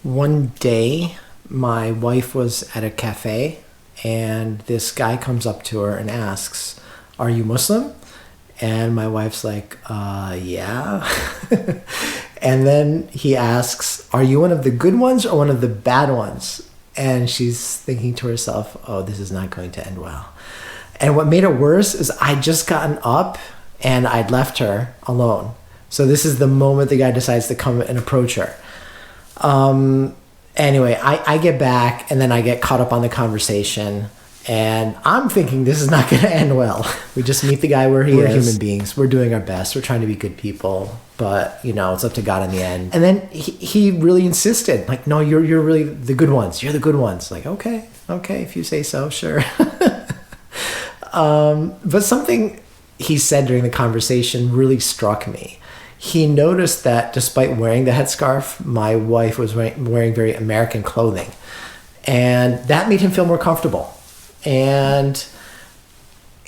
One day, my wife was at a cafe, and this guy comes up to her and asks, "Are you Muslim?" And my wife's like, yeah. And then he asks, "Are you one of the good ones or one of the bad ones?" And she's thinking to herself, "Oh, this is not going to end well." And what made it worse is I'd just gotten up and I'd left her alone. So this is the moment the guy decides to come and approach her. Anyway, I get back and then I get caught up on the conversation, and I'm thinking this is not going to end well. We just meet the guy where he is. We're human beings. We're doing our best. We're trying to be good people, but it's up to God in the end. And then he really insisted, like, "No, you're really the good ones. You're the good ones." Like, okay, if you say so, sure. But something he said during the conversation really struck me. He noticed that despite wearing the headscarf, my wife was wearing very American clothing. And that made him feel more comfortable. And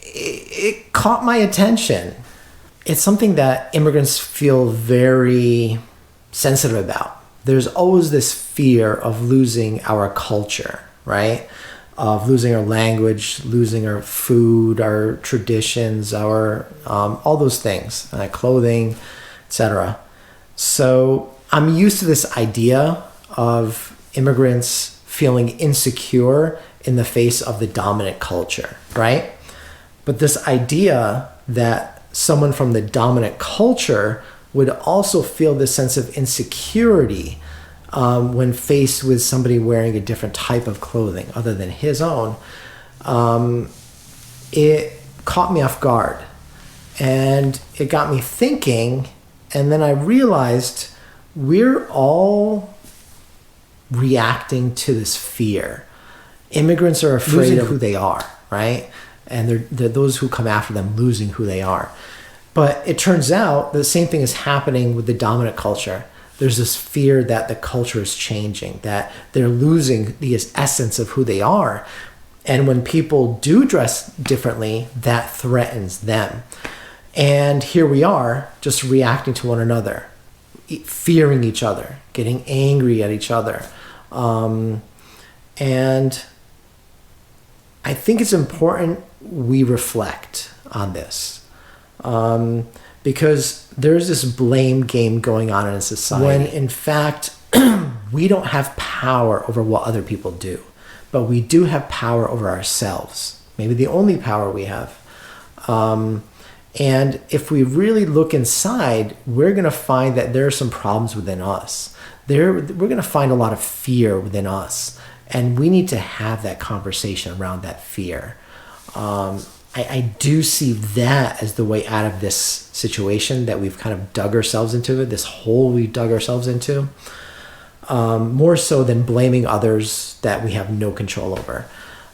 it caught my attention. It's something that immigrants feel very sensitive about. There's always this fear of losing our culture, right? Of losing our language, losing our food, our traditions, our all those things, clothing, etc. So I'm used to this idea of immigrants feeling insecure in the face of the dominant culture, right? But this idea that someone from the dominant culture would also feel this sense of insecurity when faced with somebody wearing a different type of clothing other than his own, it caught me off guard. And it got me thinking, and then I realized we're all reacting to this fear. Immigrants are afraid of who they are, right? And they're those who come after them losing who they are. But it turns out the same thing is happening with the dominant culture. There's this fear that the culture is changing, that they're losing the essence of who they are. And when people do dress differently, that threatens them. And here we are, just reacting to one another, fearing each other, getting angry at each other. And I think it's important we reflect on this. Because there's this blame game going on in a society when in fact we don't have power over what other people do, but we do have power over ourselves, maybe the only power we have. And if we really look inside, we're going to find that there are some problems within us. We're going to find a lot of fear within us, and we need to have that conversation around that fear. I do see that as the way out of this situation that we've kind of dug ourselves into, this hole we dug ourselves into, more so than blaming others that we have no control over.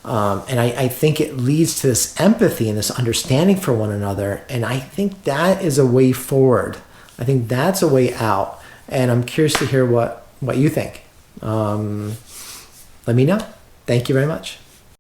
And I think it leads to this empathy and this understanding for one another, and I think that is a way forward. I think that's a way out, and I'm curious to hear what you think. Let me know. Thank you very much.